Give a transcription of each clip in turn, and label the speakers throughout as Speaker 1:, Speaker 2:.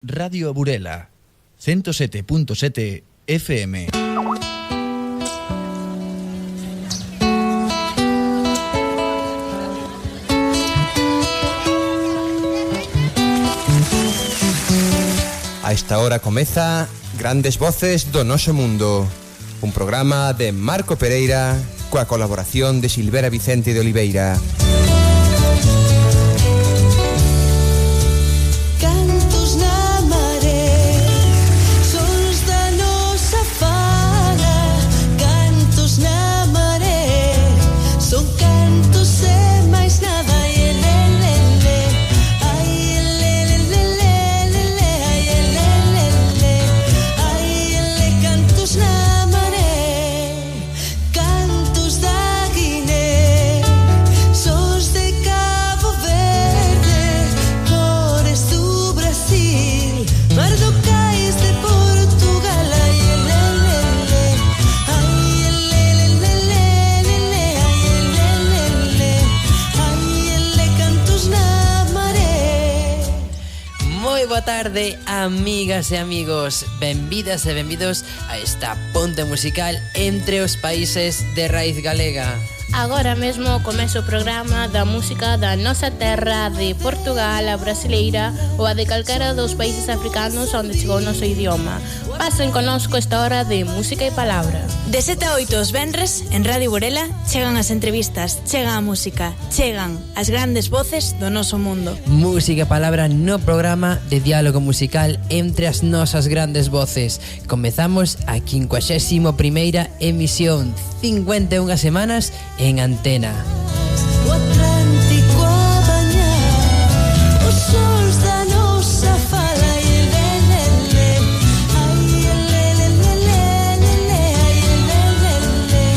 Speaker 1: Radio Burela, 107.7 FM.
Speaker 2: A esta hora comeza Grandes Voces do Noso Mundo, un programa de Marco Pereira coa colaboración de Silvera Vicente de Oliveira.
Speaker 3: Boa tarde, amigas e amigos. Benvidas e benvidos a esta ponte musical entre os países de raíz galega.
Speaker 4: Agora mesmo comeza o programa da música da nosa terra, de Portugal, a brasileira ou a de calquera dos países africanos onde chegou o noso idioma. Pasen connosco esta hora de música e palabra.
Speaker 5: De 7 a 8 os venres, en Radio Burela, chegan as entrevistas, chega a música, chegan as grandes voces do noso mundo.
Speaker 3: Música e palabra no programa de diálogo musical entre as nosas grandes voces. Comezamos a 51ª emisión, 51 semanas en antena.
Speaker 6: O Atlántico a bañar, os sols da nosa fala e lelele, ai lelele, ai lelele,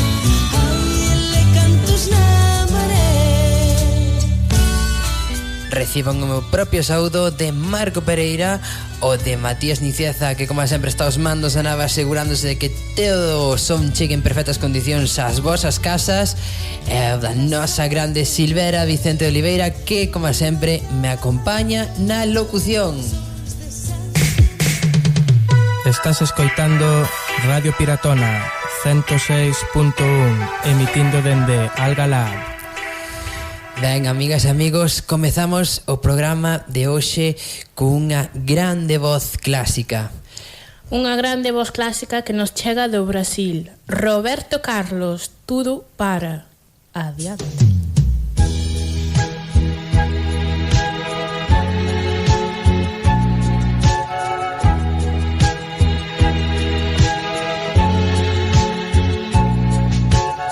Speaker 6: ai cantos na maré.
Speaker 3: Reciban o meu propio saúdo de Marco Pereira o de Matías Nicieza, que como sempre está aos mandos, andaba asegurándose de que todo son chegue en perfectas condicións ás vosas casas, e da nosa grande Silvera Vicente de Oliveira, que como sempre me acompaña na locución.
Speaker 7: Estás escoitando Radio Piratona 106.1, emitindo dende Algalá.
Speaker 3: Ben, amigas e amigos, comezamos o programa de hoxe cunha grande voz clásica.
Speaker 4: Unha grande voz clásica que nos chega do Brasil. Roberto Carlos, Tudo para. Adiante.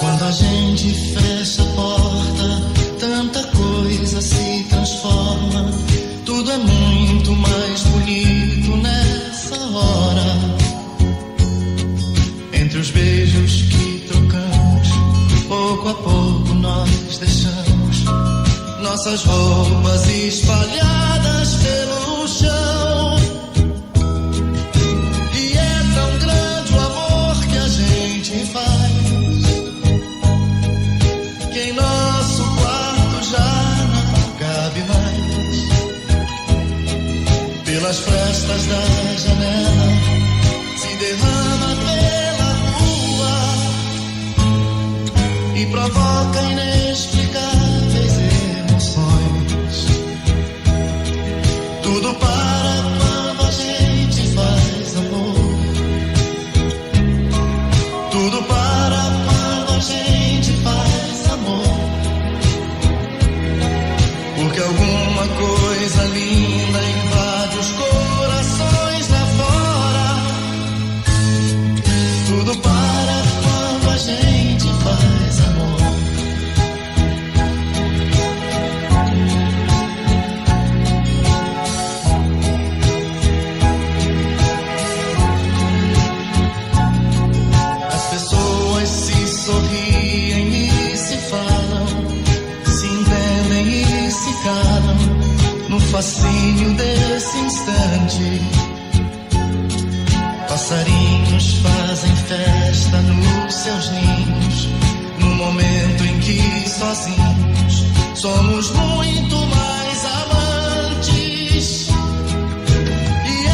Speaker 8: Quando a gente fecha a porta, tanta coisa se transforma. Tudo é muito mais bonito nessa hora. Entre os beijos que trocamos, pouco a pouco nós deixamos nossas roupas espalhadas pelo chão. E é tão grande o amor que a gente faz, que em nosso quarto já não cabe mais. Pelas frestas da janela se derrama pela rua e provoca inexplicáveis emoções. Tudo para quando a gente faz amor. Tudo para quando a gente faz amor. Porque alguma coisa linda invade os corações lá fora. Tudo para quando a gente faz amor. As pessoas se sorriem e se falam, se entendem e se calam no fascínio desse instante. Passarinhos fazem festa nos seus ninhos, no momento em que sozinhos somos muito mais amantes. E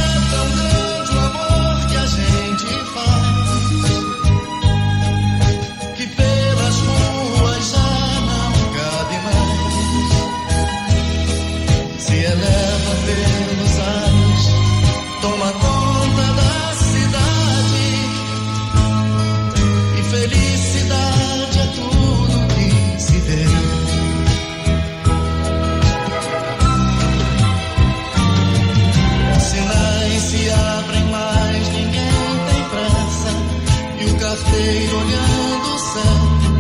Speaker 8: inteiro olhando o céu,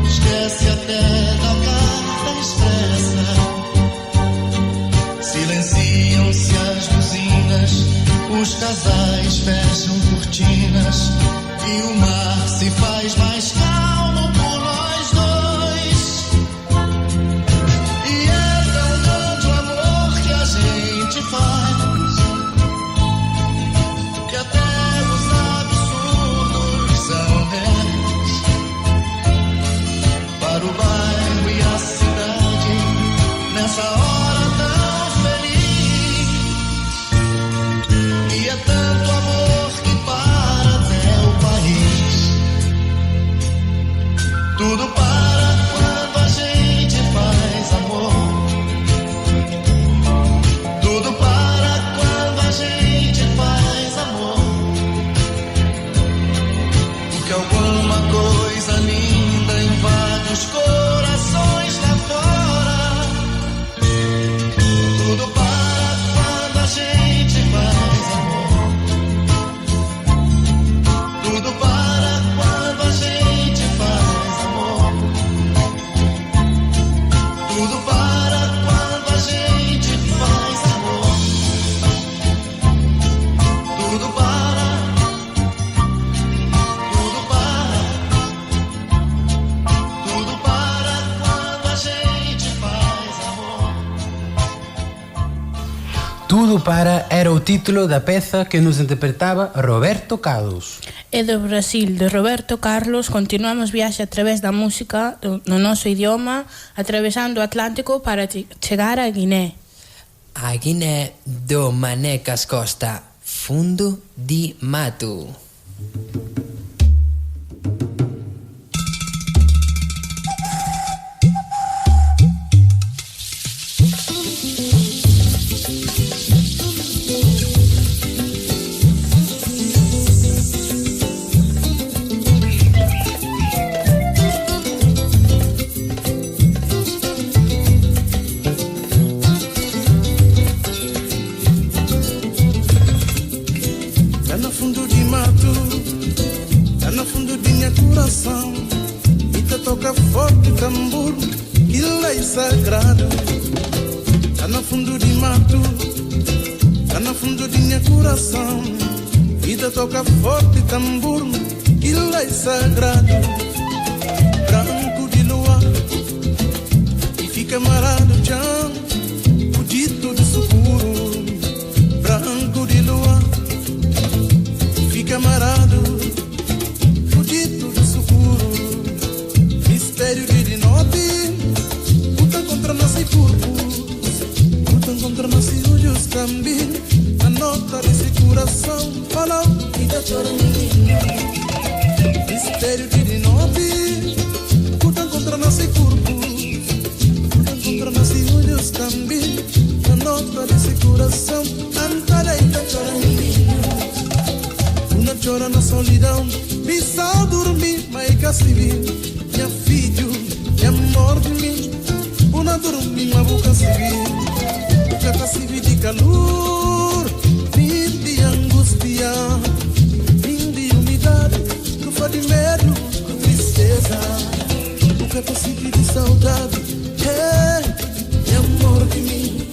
Speaker 8: esquece até da carta expressa. Silenciam-se as buzinas, os casais fecham cortinas e o mar se faz mais calmo por nós dois. E é tão grande o amor que a gente faz, que até os absurdos são reais. Para o bairro e a cidade, nessa hora tão feliz. E é tanto amor que para até o país. Tudo para quando a gente faz amor. Tudo para quando a gente faz amor. Porque alguma coisa linda invade os corações lá fora. Tudo para quando a gente faz amor. Tudo para quando a gente faz amor. Tudo para quando a gente faz amor. Tudo para. Tudo para. Tudo para quando a gente faz amor.
Speaker 9: Tudo para era o título da peza que nos interpretaba Roberto Carlos.
Speaker 4: E do Brasil, de Roberto Carlos, continuamos viaxe a través da música no noso idioma, atravesando o Atlántico para chegar a Guiné.
Speaker 3: A Guiné do Manecas Costa, Fundo di Mato.
Speaker 8: Tá no fundo de mato, tá no fundo de minha coração. E te toca forte tambor, que lei sagrado. Tá no fundo de mato, tá no fundo de minha coração. E te toca forte tambor, que lei sagrado. Branco de lua, e fica marado chão, o dito de seguro. Branco de lua, fica marado, fugido do seguro. Mistério de noite, luta contra nosso corpo, luta contra nossos olhos também. A nota desse coração falou e da chora menina. Mistério de noite, luta contra nosso corpo, luta contra nossos olhos também. A nota desse coração cantará e da chora menina. Una chora na solidão, me só dormir, mas que se vir. Minha filho, minha amor de mim. Una dormir, mas boca se vir. Já que se vir de calor, fim de angústia, fim de umidade, tu faz de medo, com tristeza. Boca que se vir de saudade, minha amor de mim,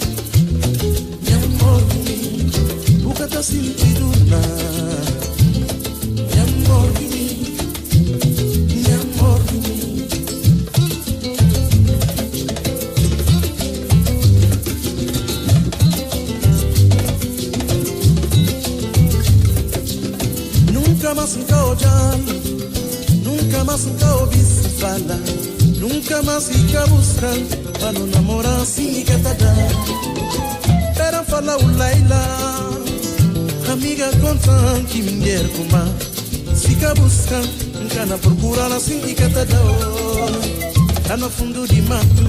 Speaker 8: minha amor de mim. Boca que se vir de dormir. Amor de mim, amor de mim. Nunca mais fica olhando, nunca mais fica ouvindo falar, nunca mais fica buscando para não namorar assim que tá dando. Era falar o Laila, amiga conta que mulher com mar. Fica buscando, nunca na procura assim e que tá dando. Tá no fundo de mato,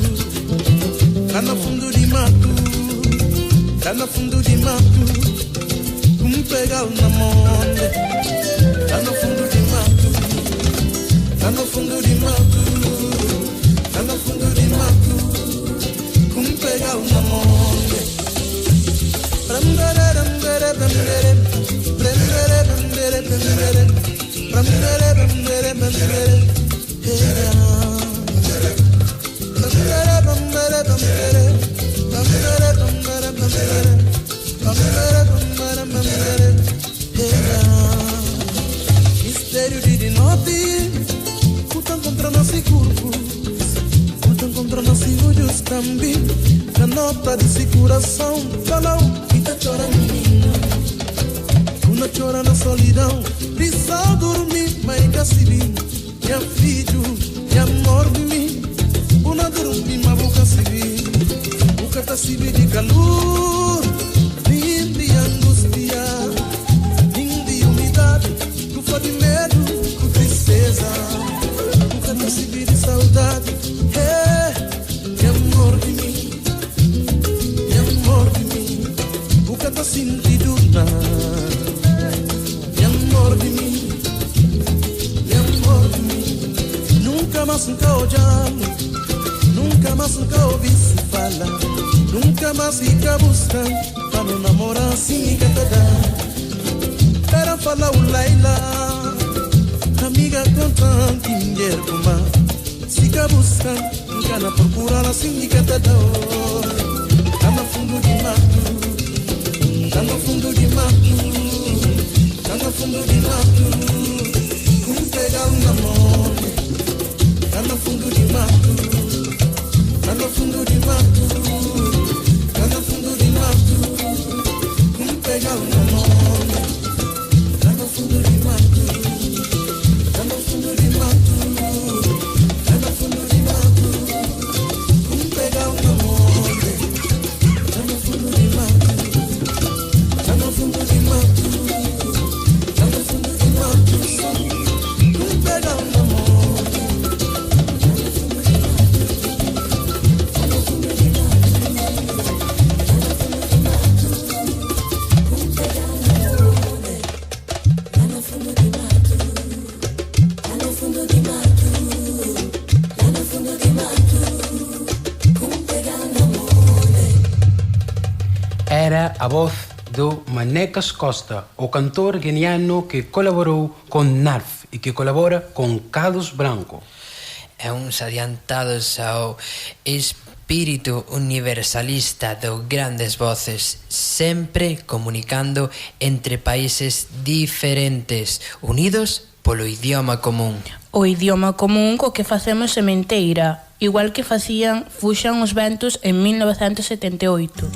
Speaker 8: tá no fundo de mato, tá no fundo de mato. Pegar na mão, tá no fundo de mato, tá no fundo de mato, tá no fundo de mato. Pegar na mão. Prendere, prendere, prendere, prendere, prendere, prendere, prendere, prendere, gota desse coração falou e tá chora menina. Uma chora na solidão, precisa dormir, mas que se vi. Minha filho, minha amor de mim. Una dormir, mas boca se vi. Boca tá se vi de calor, de angústia, de umidade, culpa de medo, com tristeza. Boca tá se vi de saudade, de amor de mim, de amor de mim. Boca tá sentido nada. Nunca mais nunca olhando, nunca mais nunca ouvi se falar, nunca mais fica buscando para não namorar assim que te dá. Era falar o Laila, amiga com tanto dinheiro como fica buscando, nunca na procura assim que te dá. Tá no fundo de mato, tá no fundo de mato, tá no fundo de mato, como pegar um namoro. Tá no fundo de mato, tá no fundo de mato, tá no fundo de mato, como pegar um namoro. Tá no fundo de mato, tá no fundo de mato, tá no fundo de mato, como pegar um namoro. Tá no fundo de mato, tá no fundo de mato, tá no fundo de mato, como pegar um namoro.
Speaker 9: Era a voz do Manecas Costa, o cantor guineano que colaborou con Narf e que colabora con Carlos Branco.
Speaker 3: É uns adiantados ao espírito universalista do Grandes Voces, sempre comunicando entre países diferentes, unidos polo idioma común.
Speaker 4: O idioma común co que facemos sementeira, igual que facían Fuxan os Ventos en 1978.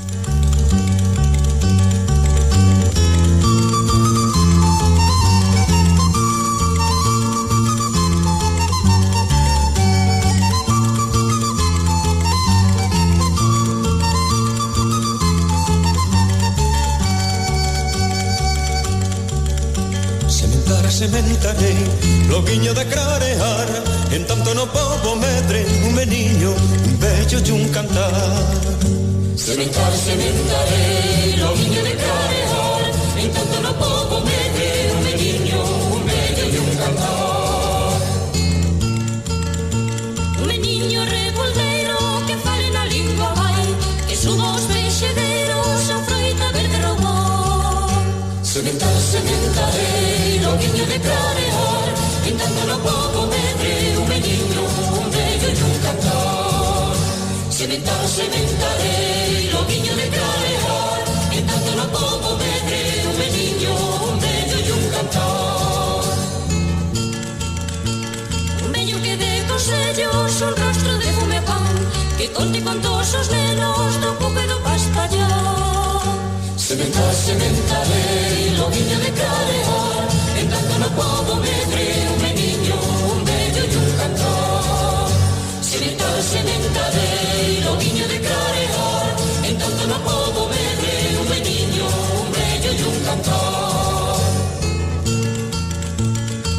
Speaker 10: Sementarei, loguinho de clarear, en tanto no povo medre, un meniño, un bello e un cantar.
Speaker 11: Sementarei, loguinho de clarear, en tanto no povo medre, un meniño, un bello e un cantar. Un meniño revoldeiro que fale na lingua vai, que suba os peixedeiros a froita verde roubou. Sementarei, loguinho de clarear, en tanto no povo medre, un meniño, un bello e un cantar. Sementarei, loguinho de clarear, en tanto no povo medre, un meniño, un bello e un cantar. Un bello que dé consellos, un rostro de fume pan, que conte con todos os nenos do cuco e do paspallán. Sementarei, loguinho de clarear, en tanto no povo medre, un meniño, un bello e un cantar. Sementarei, loguinho de clarear, en tanto no povo medre, un meniño, un bello e un cantar.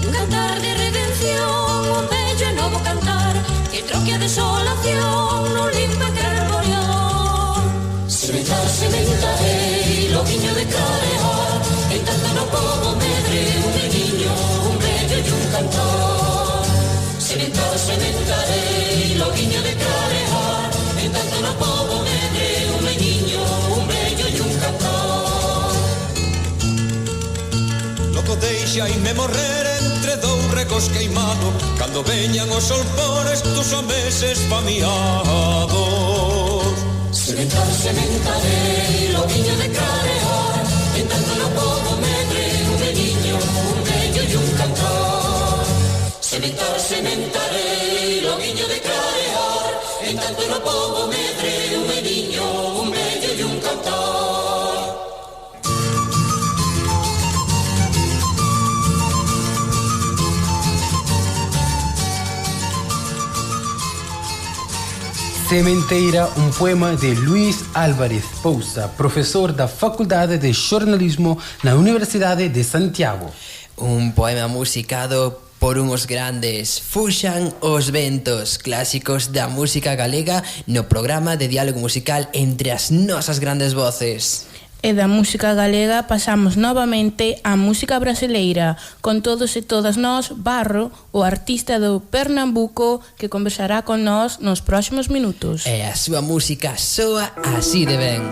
Speaker 11: Un cantar de redención, un bello e novo cantar, que troque a desolación, non limpa que arborear. Sementarei, loguinho de clarear, en tanto no povo medre, un meniño, un bello e un cantar. Sementarei, loguinho de clarear, en tanto no povo medre, un meniño, un bello e un cantar.
Speaker 10: Loco deixaime morrer entre dous recos queimados, cando veñan os solpores dos homeses famiados.
Speaker 11: Sementarei, loguinho de clarear, en tanto no povo medre, un meniño, un bello e un cantar. Sementarei, loguinho de clarear, en tanto no povo medre, un meniño,
Speaker 9: Sementeira, um poema de Luís Álvarez Pousa, professor da Faculdade de Jornalismo na Universidade de Santiago.
Speaker 3: Un poema musicado por unhos grandes. Fuxan os ventos, clásicos da música galega no programa de diálogo musical entre as nosas grandes voces.
Speaker 4: E da música galega pasamos novamente á música brasileira, con todos e todas nós, Barro, o artista do Pernambuco, que conversará con nós nos próximos minutos.
Speaker 3: E a súa música soa así de ben.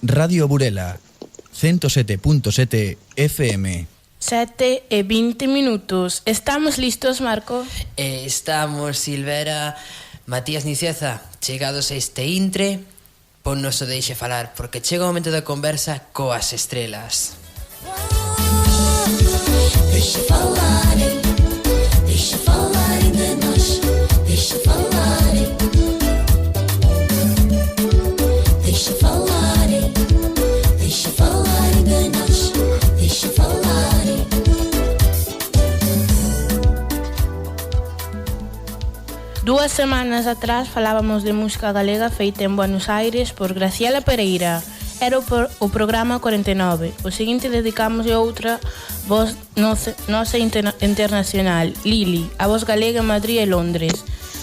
Speaker 1: Radio Burela, 107.7 FM.
Speaker 4: 7:20. Estamos listos, Marco?
Speaker 3: Estamos, Silvera. Matías Nicieza, chegados a este intre, ponnos o deixe falar, porque chega o momento da conversa coas estrelas.
Speaker 11: Deixa falarem de nós, deixa falarem, deixa falarem de nós, deixa falarem.
Speaker 4: Duas semanas atrás falábamos de música galega feita en Buenos Aires por Graciela Pereira. Era o programa 49. O seguinte dedicamos a outra voz nosa internacional, Lili, a voz galega en Madrid e Londres.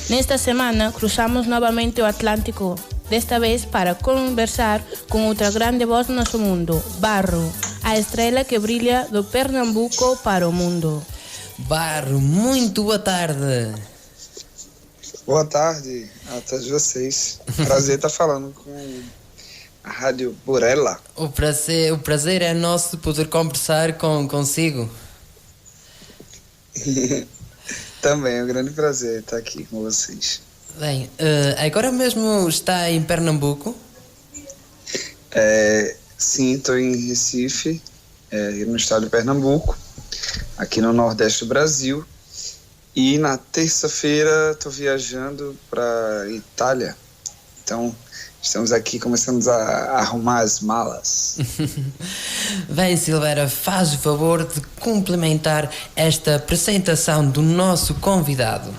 Speaker 4: Nesta semana cruzamos novamente o Atlántico desta vez para conversar com outra grande voz do nosso mundo, Barro, a estrela que brilha do Pernambuco para o mundo.
Speaker 3: Barro, muito boa tarde.
Speaker 12: Boa tarde a todos vocês. Prazer estar falando com a Rádio Burela.
Speaker 3: O prazer é nosso de poder conversar consigo.
Speaker 12: Também é um grande prazer estar aqui com vocês.
Speaker 3: Bem, agora mesmo está em Pernambuco?
Speaker 12: Sim, estou em Recife, no estado de Pernambuco, aqui no Nordeste do Brasil. E na terça-feira estou viajando para Itália. Então, estamos aqui, começamos a arrumar as malas.
Speaker 3: Bem, Silveira, faz o favor de complementar esta apresentação do nosso convidado.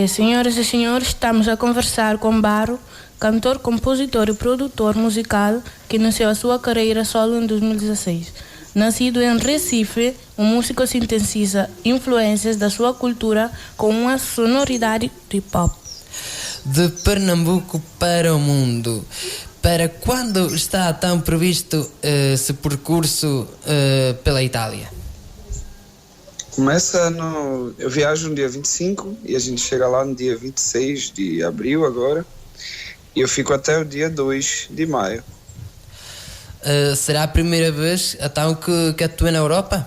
Speaker 4: Senhoras e senhores, estamos a conversar com Barro, cantor, compositor e produtor musical que iniciou a sua carreira solo em 2016. Nascido em Recife, o músico sintetiza influências da sua cultura com uma sonoridade hip-hop.
Speaker 3: De Pernambuco para o mundo. Para quando está tão previsto esse percurso pela Itália?
Speaker 12: Eu viajo no dia 25 e a gente chega lá no dia 26 de abril agora. E eu fico até o dia 2 de maio.
Speaker 3: Será a primeira vez então que atua na Europa?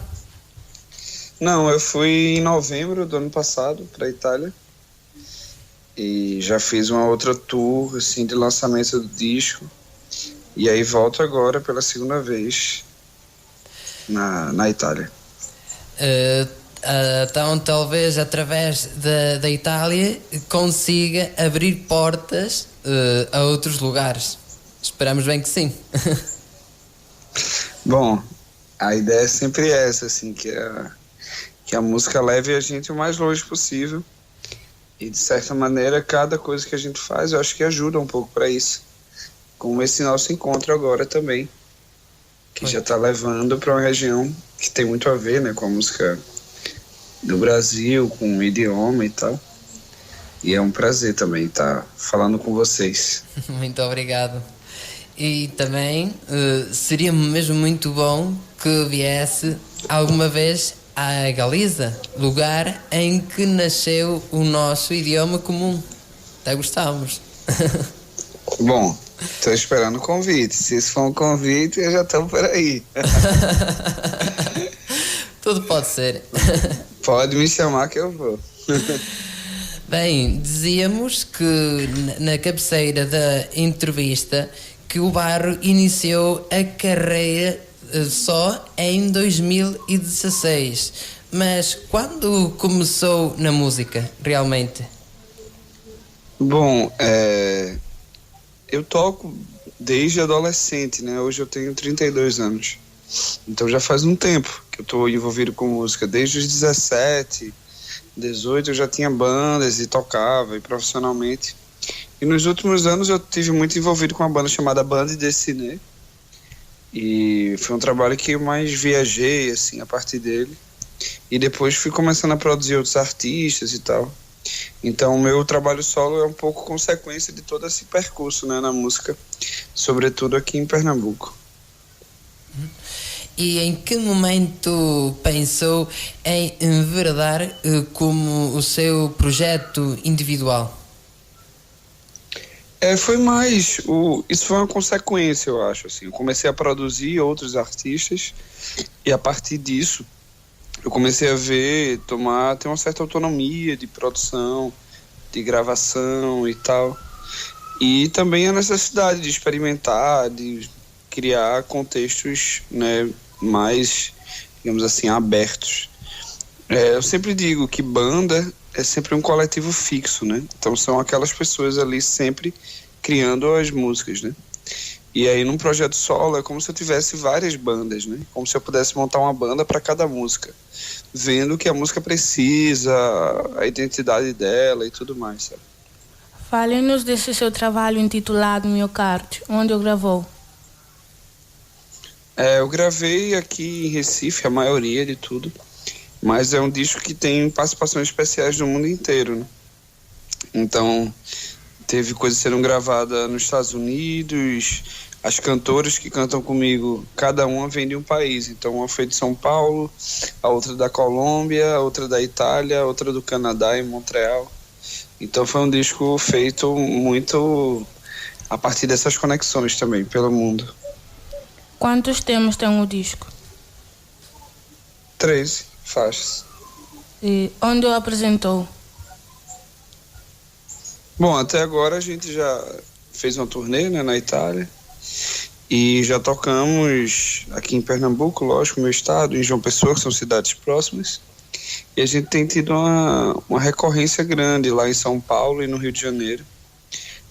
Speaker 12: Não, eu fui em novembro do ano passado para a Itália e já fiz uma outra tour assim, de lançamento do disco e aí volto agora pela segunda vez na Itália.
Speaker 3: Então talvez através da Itália consiga abrir portas a outros lugares. Esperamos bem que sim.
Speaker 12: Bom, a ideia é sempre essa, assim, que a música leve a gente o mais longe possível. E de certa maneira, cada coisa que a gente faz, eu acho que ajuda um pouco para isso. Como esse nosso encontro agora também, que já está levando para uma região que tem muito a ver, né, com a música do Brasil, com o idioma e tal. E é um prazer também estar falando com vocês.
Speaker 3: Muito obrigado. E também seria mesmo muito bom que viesse alguma vez à Galiza, lugar em que nasceu o nosso idioma comum. Até gostávamos.
Speaker 12: Bom, estou esperando o convite. Se isso for um convite, eu já estou por aí.
Speaker 3: Tudo pode ser.
Speaker 12: Pode me chamar que eu vou.
Speaker 3: Bem, dizíamos que na cabeceira da entrevista que o Barro iniciou a carreira só em 2016. Mas quando começou na música, realmente?
Speaker 12: Bom, eu toco desde adolescente, né? Hoje eu tenho 32 anos. Então já faz um tempo que eu estou envolvido com música. Desde os 17, 18 eu já tinha bandas e tocava e profissionalmente. E nos últimos anos eu tive muito envolvido com uma banda chamada Bande Dessinée. E foi um trabalho que eu mais viajei, assim, a partir dele. E depois fui começando a produzir outros artistas e tal. Então o meu trabalho solo é um pouco consequência de todo esse percurso, né, na música, sobretudo aqui em Pernambuco.
Speaker 3: E em que momento pensou em enveredar como o seu projeto individual?
Speaker 12: Isso foi uma consequência, eu acho, assim. Eu comecei a produzir outros artistas e a partir disso eu comecei a ter uma certa autonomia de produção, de gravação e tal. E também a necessidade de experimentar, de criar contextos, né, mais, digamos assim, abertos. Eu sempre digo que banda é sempre um coletivo fixo, né? Então são aquelas pessoas ali sempre criando as músicas, né? E aí num projeto solo é como se eu tivesse várias bandas, né? Como se eu pudesse montar uma banda para cada música, vendo o que a música precisa, a identidade dela e tudo mais, sabe?
Speaker 4: Fale-nos desse seu trabalho intitulado Miocárdio, onde eu gravou?
Speaker 12: Eu gravei aqui em Recife, a maioria de tudo, mas é um disco que tem participações especiais do mundo inteiro, né? Então, Teve coisa sendo gravada nos Estados Unidos. As cantoras que cantam comigo, cada uma vem de um país. Então, uma foi de São Paulo, a outra da Colômbia, a outra da Itália, a outra do Canadá, em Montreal. Então, foi um disco feito muito a partir dessas conexões também, pelo mundo.
Speaker 4: Quantos temas tem o disco?
Speaker 12: 13 faixas.
Speaker 4: E onde o apresentou?
Speaker 12: Bom, até agora a gente já fez uma turnê, né, na Itália. E já tocamos aqui em Pernambuco, lógico, meu estado, em João Pessoa, que são cidades próximas. E a gente tem tido uma recorrência grande lá em São Paulo e no Rio de Janeiro.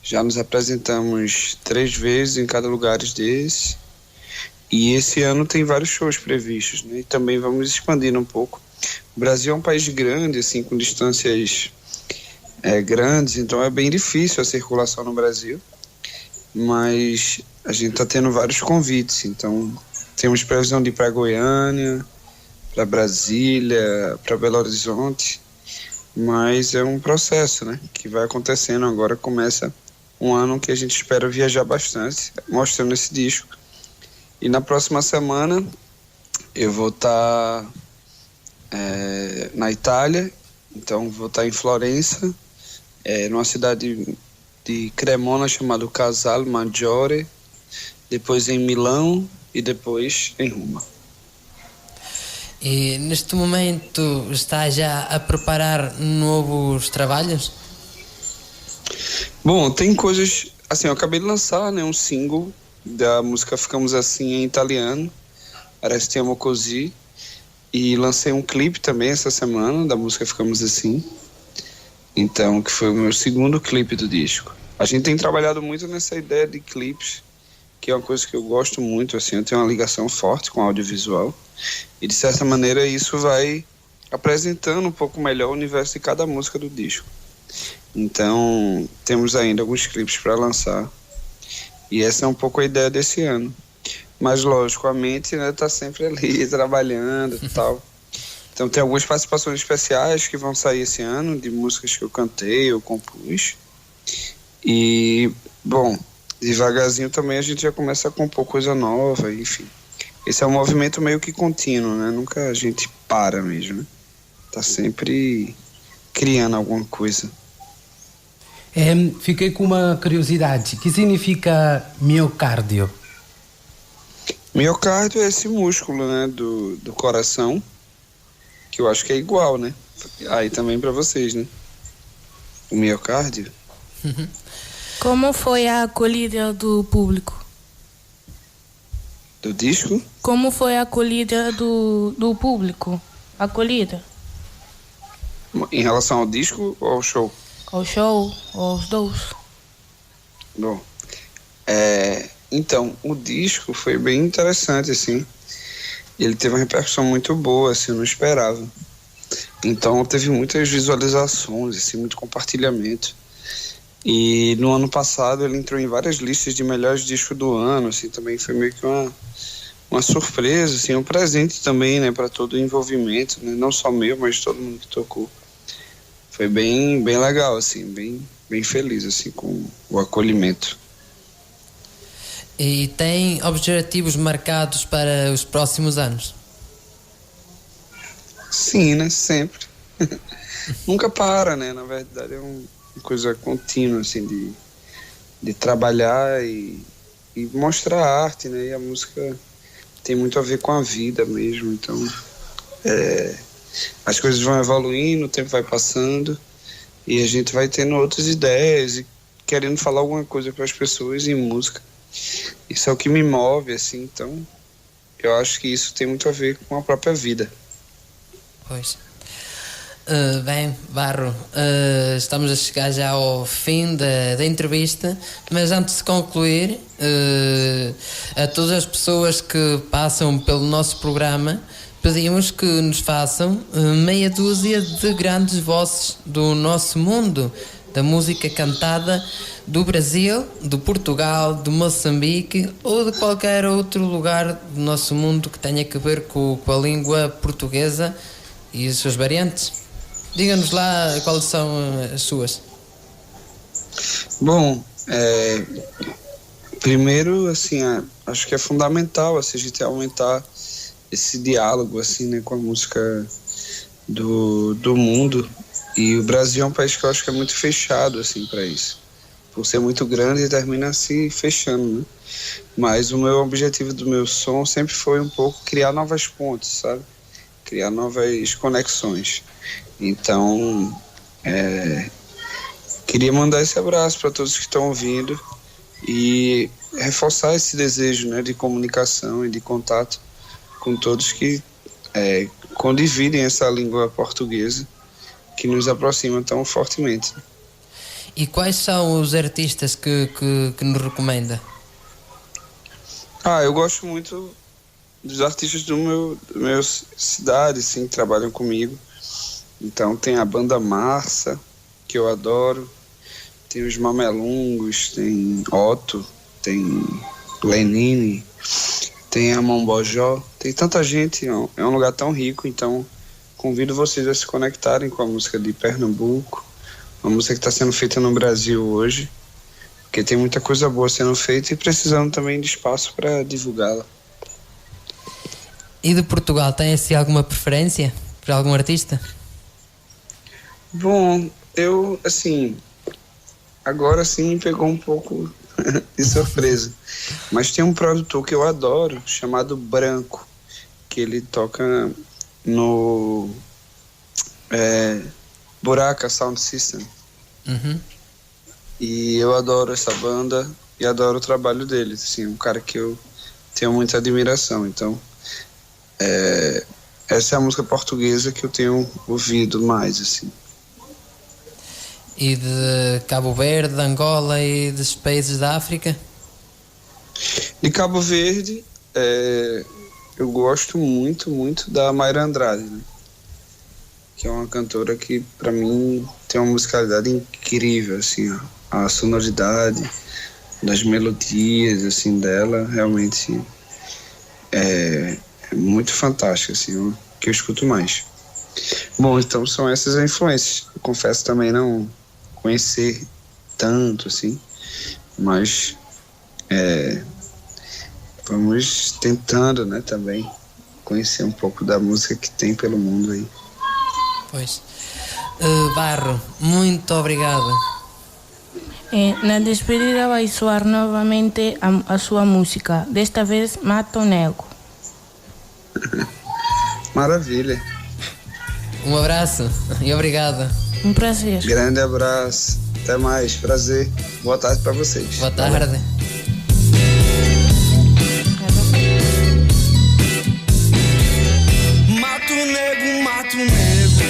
Speaker 12: Já nos apresentamos 3 vezes em cada lugar desse. E esse ano tem vários shows previstos, né? E também vamos expandindo um pouco. O Brasil é um país grande, assim, com distâncias grandes, então é bem difícil a circulação no Brasil. Mas a gente está tendo vários convites, então temos previsão de ir para Goiânia, para Brasília, para Belo Horizonte, mas é um processo, né, que vai acontecendo. Agora começa um ano que a gente espera viajar bastante, mostrando esse disco. E na próxima semana eu vou estar na Itália, então vou estar em Florença, numa cidade de Cremona chamado Casal Maggiore, depois em Milão e depois em Roma.
Speaker 3: E neste momento está já a preparar novos trabalhos?
Speaker 12: Bom, tem coisas, assim, eu acabei de lançar, né, um single da música Ficamos Assim em italiano, Restiamo Così, e lancei um clipe também essa semana da música Ficamos Assim, então, que foi o meu segundo clipe do disco. A gente tem trabalhado muito nessa ideia de clipes, que é uma coisa que eu gosto muito, assim, eu tenho uma ligação forte com o audiovisual, e de certa maneira isso vai apresentando um pouco melhor o universo de cada música do disco. Então, temos ainda alguns clipes para lançar, e essa é um pouco a ideia desse ano. Mas, lógico, a mente, né, tá sempre ali, trabalhando e tal. Então, tem algumas participações especiais que vão sair esse ano, de músicas que eu cantei, eu compus. E, bom, devagarzinho também a gente já começa a compor coisa nova, enfim. Esse é um movimento meio que contínuo, né? Nunca a gente para mesmo, né? Tá sempre criando alguma coisa.
Speaker 9: Fiquei com uma curiosidade. O que significa miocárdio?
Speaker 12: Miocárdio é esse músculo, né, do coração, que eu acho que é igual, né? Aí também para vocês, né? O miocárdio.
Speaker 4: Como foi a acolhida do público?
Speaker 12: Do disco?
Speaker 4: Como foi a acolhida do público? Acolhida?
Speaker 12: Em relação ao disco ou ao show?
Speaker 4: Ao show, aos dois?
Speaker 12: Bom, então, o disco foi bem interessante, assim. Ele teve uma repercussão muito boa, assim, eu não esperava. Então, teve muitas visualizações, assim, muito compartilhamento. E no ano passado ele entrou em várias listas de melhores discos do ano, assim, também foi meio que uma surpresa, assim, um presente também, né, para todo o envolvimento, né, não só meu, mas de todo mundo que tocou. Foi bem legal, assim, bem feliz, assim, com o acolhimento.
Speaker 3: E tem objetivos marcados para os próximos anos?
Speaker 12: Sim, né, sempre. Nunca para, né, na verdade é uma coisa contínua, assim, de trabalhar e mostrar a arte, né, e a música tem muito a ver com a vida mesmo, então as coisas vão evoluindo, o tempo vai passando e a gente vai tendo outras ideias e querendo falar alguma coisa para as pessoas em música. Isso é o que me move, assim, então eu acho que isso tem muito a ver com a própria vida.
Speaker 3: Pois. Bem, Barro, estamos a chegar já ao fim da entrevista, mas antes de concluir, a todas as pessoas que passam pelo nosso programa, pedimos que nos façam meia dúzia de grandes vozes do nosso mundo, da música cantada do Brasil, do Portugal, do Moçambique ou de qualquer outro lugar do nosso mundo que tenha a ver com a língua portuguesa e as suas variantes. Diga-nos lá quais são as suas.
Speaker 12: Bom, primeiro, assim, acho que é fundamental assim, a gente aumentar esse diálogo assim, né, com a música do mundo. E o Brasil é um país que eu acho que é muito fechado assim, para isso. Por ser muito grande, termina se fechando, né? Mas o meu objetivo do meu som sempre foi um pouco criar novas pontes, sabe? Criar novas conexões. Então, queria mandar esse abraço para todos que estão ouvindo e reforçar esse desejo, né, de comunicação e de contato com todos que condividem essa língua portuguesa que nos aproxima tão fortemente.
Speaker 3: E quais são os artistas que nos recomenda?
Speaker 12: Eu gosto muito dos artistas do meu cidade, assim, que trabalham comigo. Então tem a banda Marça, que eu adoro, tem os Mamelungos, tem Otto, tem Lenine, tem a Mombojó, tem tanta gente, é um lugar tão rico, então convido vocês a se conectarem com a música de Pernambuco, uma música que está sendo feita no Brasil hoje, porque tem muita coisa boa sendo feita e precisando também de espaço para divulgá-la.
Speaker 3: E de Portugal, tem assim alguma preferência por algum artista?
Speaker 12: Bom, eu, assim, agora sim me pegou um pouco de surpresa, mas tem um produtor que eu adoro, chamado Branco, que ele toca no Buraca Sound System.
Speaker 3: Uhum.
Speaker 12: E eu adoro essa banda e adoro o trabalho dele, assim, um cara que eu tenho muita admiração. Então, essa é a música portuguesa que eu tenho ouvido mais, assim.
Speaker 3: E de Cabo Verde, de Angola e dos países da África?
Speaker 12: De Cabo Verde, eu gosto muito, muito da Mayra Andrade, né? Que é uma cantora que, para mim, tem uma musicalidade incrível, assim, ó. A sonoridade das melodias, assim, dela, realmente é muito fantástica, assim, o que eu escuto mais. Bom, então são essas as influências. Eu confesso também não conhecer tanto, assim, mas vamos tentando, né, também conhecer um pouco da música que tem pelo mundo aí.
Speaker 3: Pois. Barro, muito obrigado.
Speaker 4: Na despedida vai soar novamente a sua música, desta vez Mato Negro.
Speaker 12: Maravilha.
Speaker 3: Um abraço e obrigado.
Speaker 4: Um prazer.
Speaker 12: Grande abraço. Até mais. Prazer. Boa tarde para vocês.
Speaker 3: Boa tarde.
Speaker 10: Mato negro,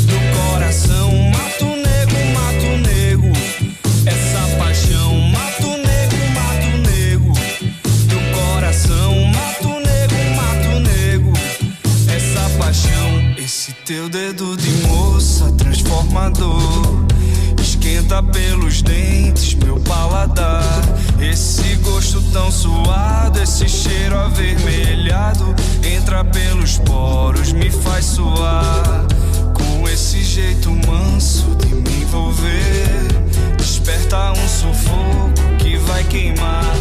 Speaker 10: do coração. Mato negro, essa paixão. Mato negro, do coração. Mato negro, essa paixão. Esse teu dedo de moça transformador esquenta pelos dentes meu paladar. Esse gosto tão suado, esse cheiro avermelhado entra pelos poros, me faz suar. Com esse jeito manso de me envolver, desperta um sufoco que vai queimar.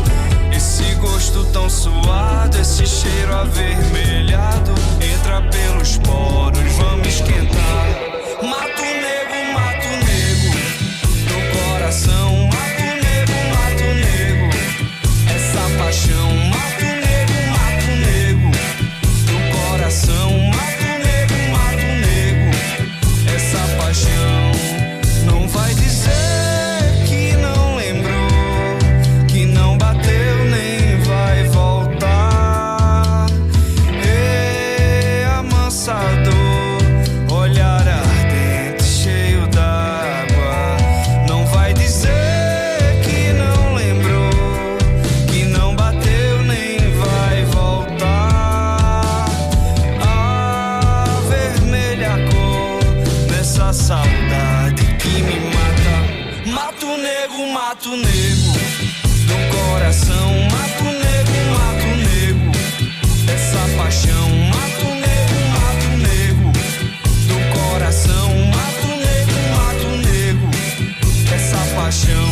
Speaker 10: Esse gosto tão suado, esse cheiro avermelhado entra pelos poros, vamos esquentar. Mato negro, do coração. Mato negro, essa paixão. Mato negro, do coração. Mato negro, essa paixão. Não vai dizer que não lembrou, que não bateu nem vai voltar. Amansador, olhar ardente, cheio d'água. Não vai dizer que não lembrou, que não bateu nem vai voltar. A vermelha cor dessa saudade que me mata. Mato negro, do coração. Mato negro, essa paixão. Mato negro, do coração. Mato negro, essa paixão.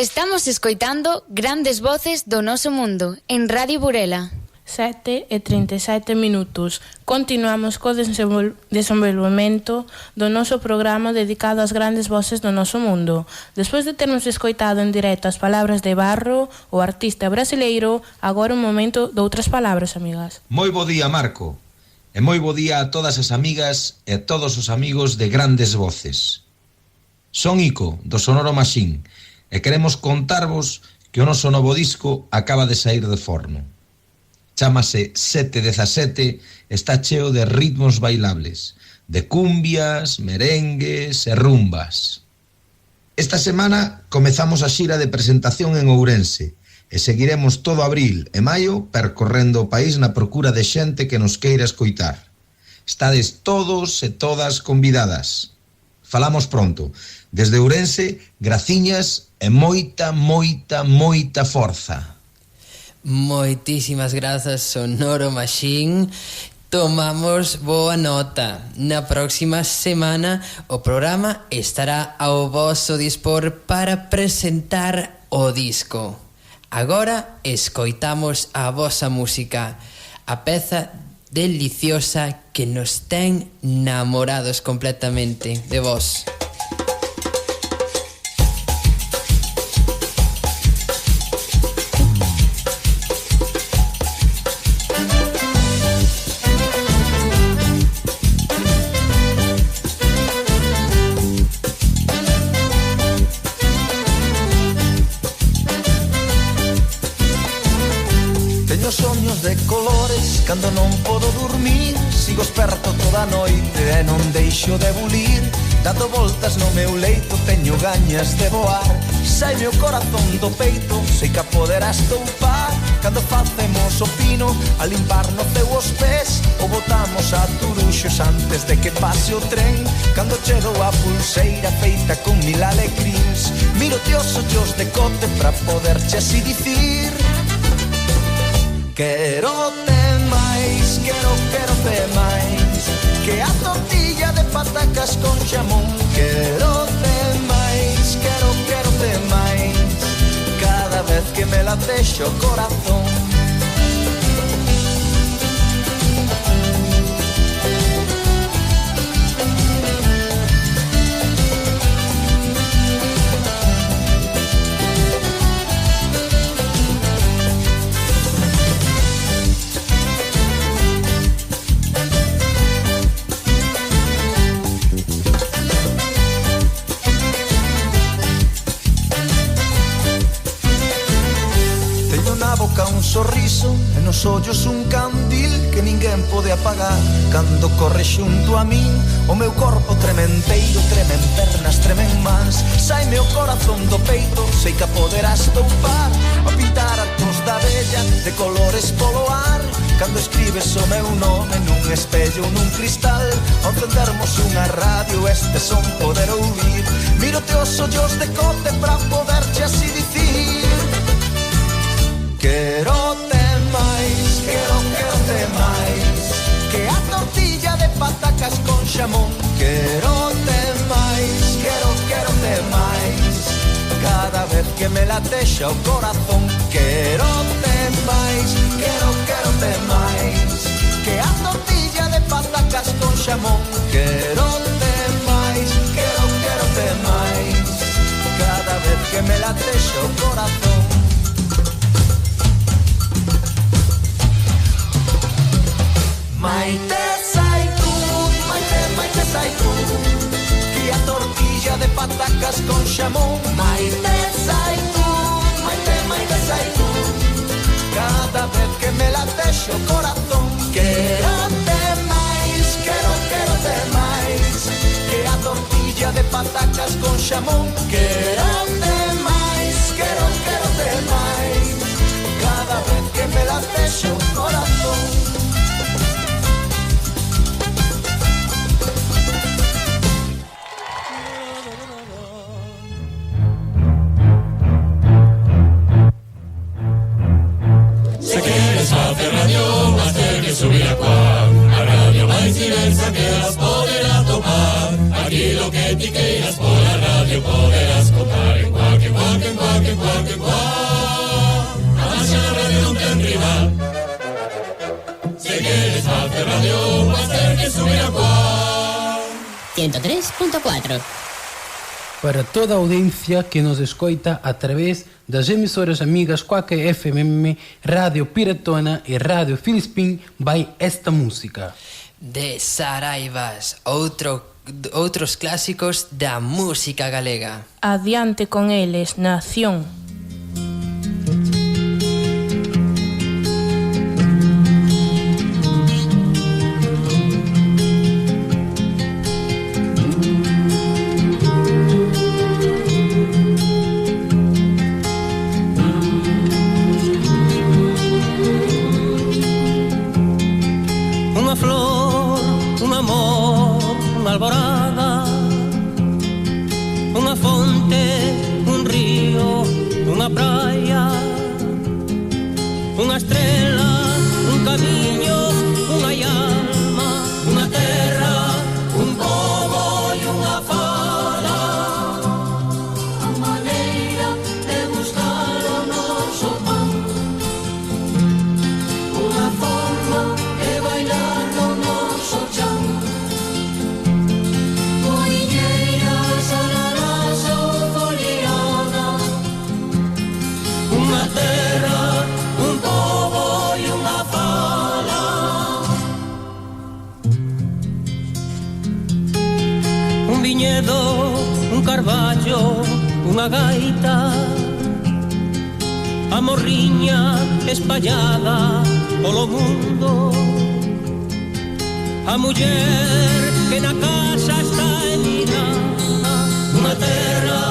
Speaker 13: Estamos escoitando Grandes Voces do Noso Mundo en Radio Burela.
Speaker 4: 7:37 minutos. Continuamos co desenvolvemento do noso programa dedicado ás grandes voces do noso mundo. Despois de termos escoitado en directo as palabras de Barro, o artista brasileiro, agora un momento de outras palabras, amigas.
Speaker 14: Moi bo día, Marco. E moi bo día a todas as amigas e a todos os amigos de Grandes Voces. Son Ico, do Sonoro Machine, e queremos contarvos que o noso novo disco acaba de sair de forno. Chámase 717, está cheo de ritmos bailables, de cumbias, merengues e rumbas. Esta semana comezamos a xira de presentación en Ourense e seguiremos todo abril e maio percorrendo o país na procura de xente que nos queira escoitar. Estades todos e todas convidadas. Falamos pronto. Desde Ourense, graciñas e moita forza.
Speaker 3: Moitísimas grazas, Sonoro Machine. Tomamos boa nota. Na próxima semana o programa estará ao voso dispor para presentar o disco. Agora escoitamos a vosa música, a peza deliciosa que nos ten namorados completamente de vos.
Speaker 15: Cando non podo dormir, sigo esperto toda a noite e non deixo de bulir. Dando voltas no meu leito, teño gañas de voar. Saime o corazón do peito, sei que a poderás toupar. Cando facemos o pino, a limparnos os pés, ou botamos a turuxos antes de que pase o tren. Cando chego a pulseira feita con 1000 alecrins, miro-te os ollos de cote pra poderche así dicir: quero-te máis, quero-te máis, que a tortilla de patacas con xamón. Quero-te máis, quero-te máis, cada vez que me latexa o corazón. Un sorriso e nos ollos un candil que ninguén pode apagar. Cando corre xunto a min, o meu corpo trementeiro, tremen pernas, tremen mans. Saime o corazón do peito, sei que a poderás toupar. A pintar altos da bella de colores polo ar. Cando escribes o meu nome nun espello, nun cristal. Ao encendermos unha radio, este son poder ouvir. Miro-te os ollos de cote pra poderche así dicir: quero-te máis, quero-te máis, que a tortilla de patacas con xamón. Quero-te máis, quero-te máis, cada vez que me latexa o corazón. Quero-te máis, quero-te máis, que a tortilla de patacas con xamón. Quero-te máis, quero-te máis, cada vez que me latexa o corazón. Maite Zaitún, Maite Zaitún, que a tortilla de patacas con xamón. Maite Zaitún, Maite Zaitún, cada vez que me latexa o corazón. Quero-te máis, quero-te máis, que a tortilla de patacas con xamón. Quero-te máis, quero-te máis, cada vez que me latexa o corazón.
Speaker 16: Radio, vas ter que subir a radio máis diversa que las poderás topar. Aquí lo que que ti queiras pola radio poderás contar en cuac, en cuac, en cuac, en cuac, en cuac. A marcha da radio non ten rival. Se queres facer radio, vas ter que subir a cuac.
Speaker 17: 103.4.
Speaker 9: Para toda a audiencia que nos escoita a través das emisoras amigas Quack FM, Radio Piratona e Radio Filispín, vai esta música.
Speaker 3: De Saraivas, outros clásicos da música galega.
Speaker 4: Adiante con eles, nación.
Speaker 16: Unha flor, un amor, unha alborada, unha fonte, un río, unha praia, unha estrela, un camiño, unha alma, unha terra, un pobo e unha fala. A maneira de buscar o noso pan, unha forma de bailar no noso chan. Moiñeiras, alalas ou foliada, unha terra, un pobo e unha fala. Un viñedo, un carballo, unha gaita, a morriña espallada polo mundo, a muller que na casa está emigrada, unha terra,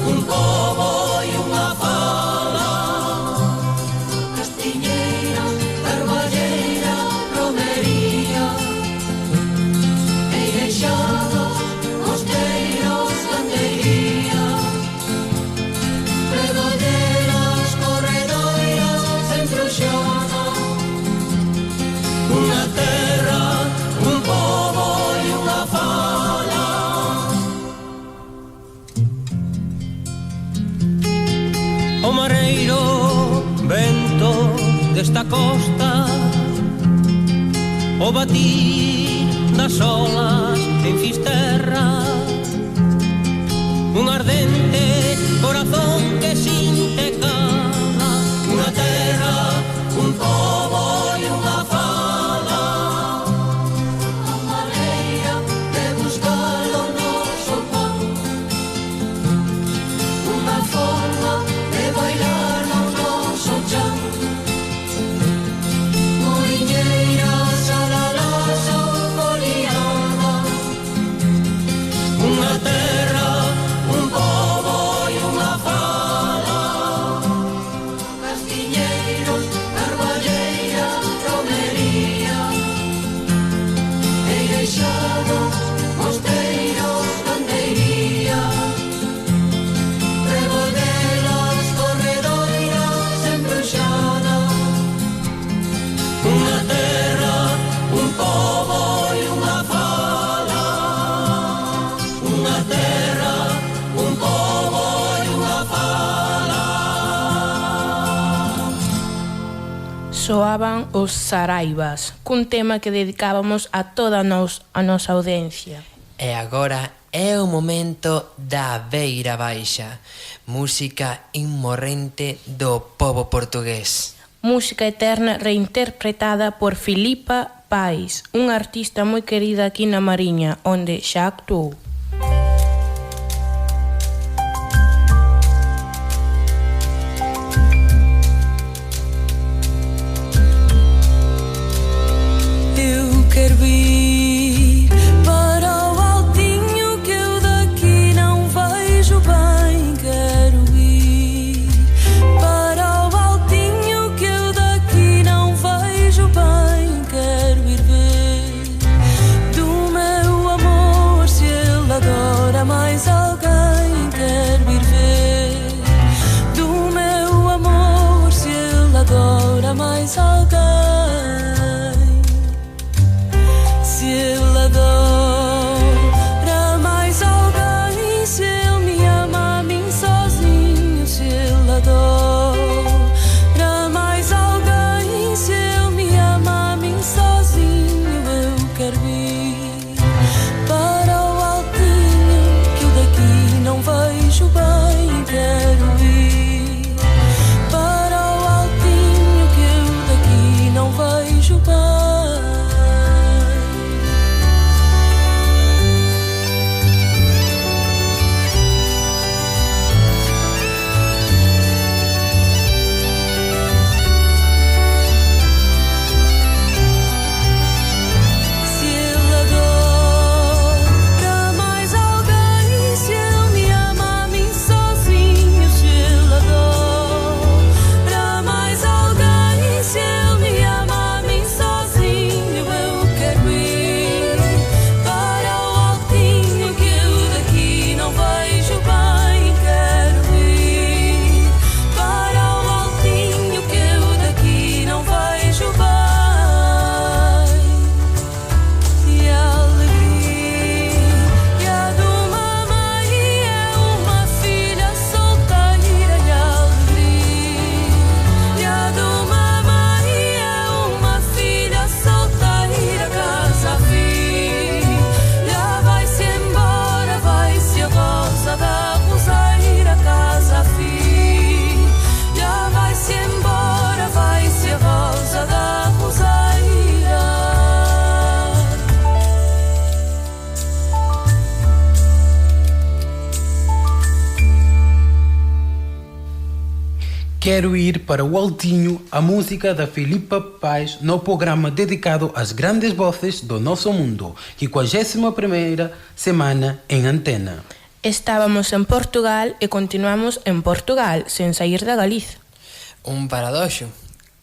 Speaker 16: un pobo e unha fala. Castiñeira, carballeira, romería, eirexados, mosteiros, gandeiría, pregoderas, corredoiras, enfruxada. Unha terra, un pobo e unha fala. O mareiro, vento desta costa, o batir das olas en Fisterra, un ardente corazón que sinte cala, unha terra, un pobo e unha fala. A maneira de buscar o noso pan, unha forma de bailar no noso chan. Moiñeiras, alalas ou foliada, unha terra, un pobo e unha fala. Castiñeiros, carballeira, romería, eirexados, mosteiros, gandeiría, pregodelas, corredoiras, embruxada. Unha terra, un pobo e unha fala. Unha terra, un pobo e unha fala.
Speaker 4: Soaban os Saraivas, cun tema que dedicábamos a toda a nosa audiencia.
Speaker 3: E agora é o momento da Beira Baixa, música inmorrente do pobo portugués.
Speaker 4: Música eterna reinterpretada por Filipa Pais, unha artista moi querida aquí na Mariña, onde xa actuou.
Speaker 6: Eu quero ir para o altinho que eu daqui não vejo bem. Quero ir para o altinho que eu daqui não vejo bem. Quero ir ver do meu amor se ele adora mais alguém. Quero ir ver do meu amor se ele adora mais alguém. Se ele adora mais alguém.
Speaker 9: quero ir para o altinho a música da Filipa Paz no programa dedicado às grandes vozes do nosso mundo, 51ª semana em antena.
Speaker 4: Estábamos en Portugal e continuamos en Portugal, sen sair da Galiza.
Speaker 3: Un paradoxo.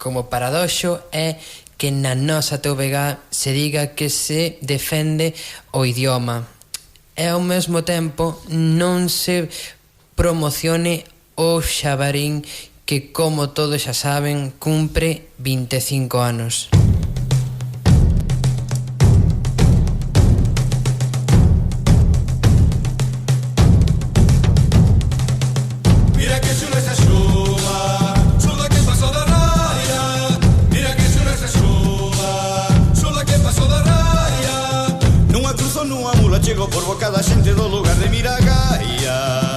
Speaker 3: Como paradoxo é que na nosa TVG se diga que se defende o idioma e ao mesmo tempo non se promocione o xabarín que, como todos xa saben, cumpre 25 anos.
Speaker 16: Mira que chulo esa chuva, chulo que pasó da raya. Mira que chulo esa chuva, chulo que pasó da raya. Nunha cruzo nunha mula, chego por boca da xente do lugar de Miragaia.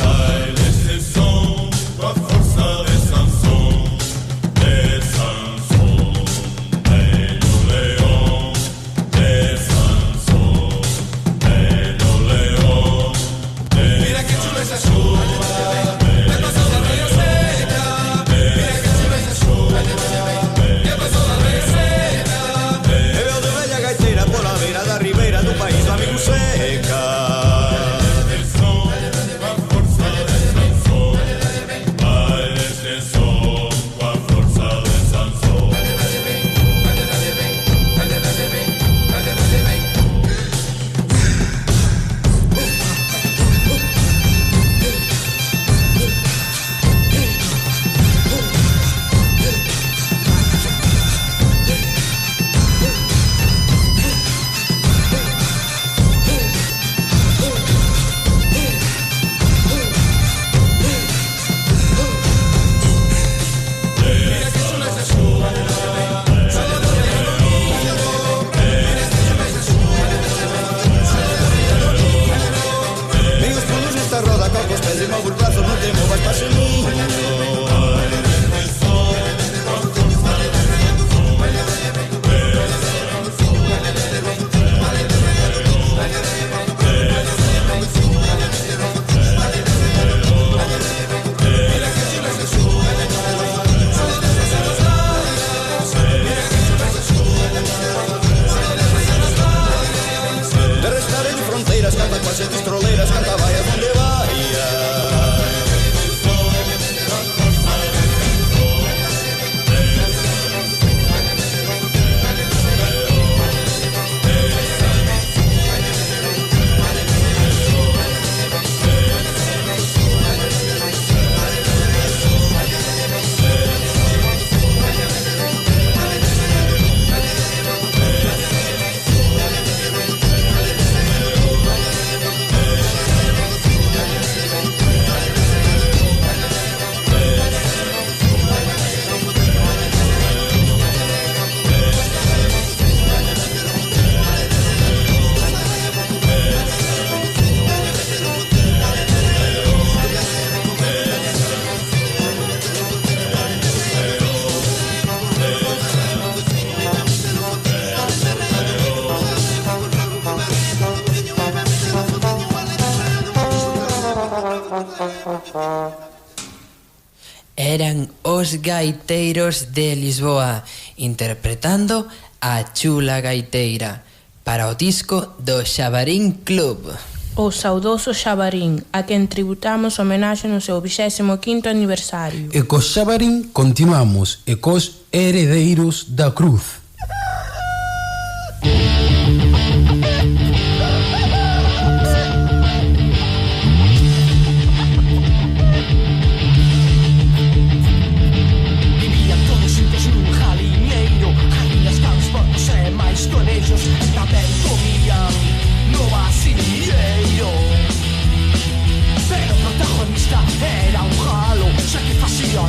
Speaker 3: Eran os gaiteiros de Lisboa interpretando a Chula Gaiteira para o disco do Xabarín Club.
Speaker 4: O saudoso Xabarín, a quen tributamos homenaxe no seu 25º aniversario.
Speaker 9: E cos Xabarín continuamos e cos Heredeiros da Cruz.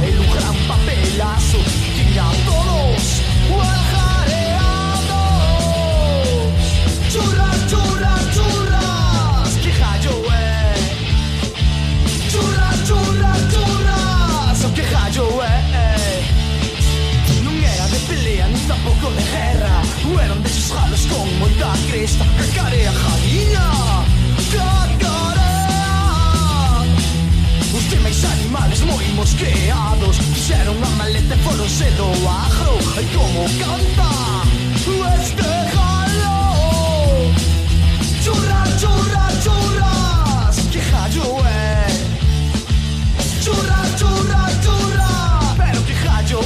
Speaker 18: El un gran papelazo, tiña todos mosqueados, fixeron siendo bajo, ay como canta este jalo. Churra, churra, churras, que jallo churra, churra, churra, pero que jallo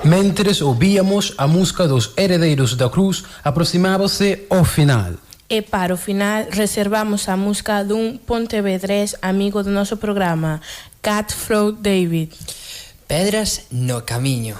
Speaker 9: Mentres ouvíamos a música dos Heredeiros da Cruz, aproximábase ao final.
Speaker 4: E para o final reservamos a música dun pontevedrés amigo do noso programa, Cutthroat David.
Speaker 3: Pedras no camiño.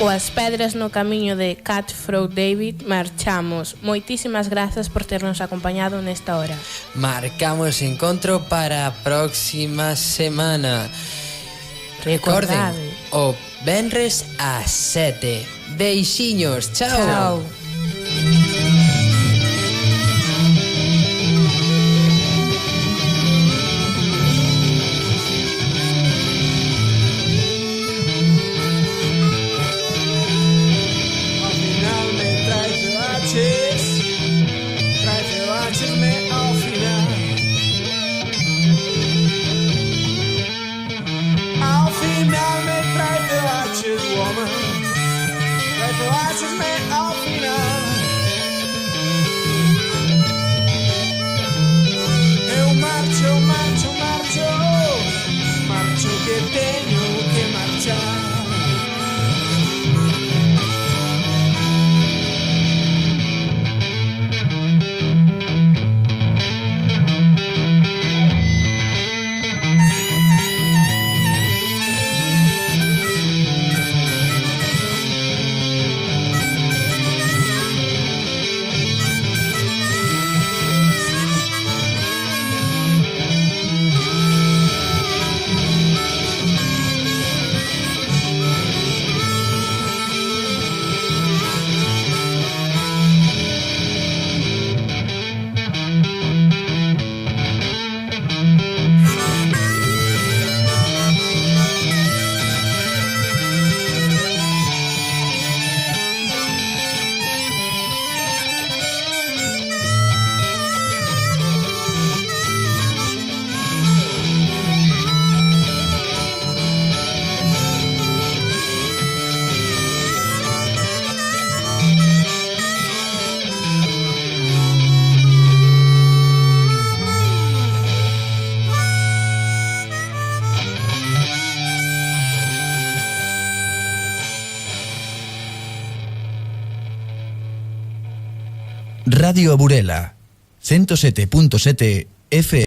Speaker 4: Coas pedras no camiño de Cutthroat David marchamos. Moitísimas grazas por ternos acompañado nesta hora.
Speaker 3: Marcamos encontro para a próxima semana. Recorden, o venres a 7. Beixiños, chao. Chao.
Speaker 18: Woman, like the lights is made all final.
Speaker 1: Radio Burela, 107.7 FM.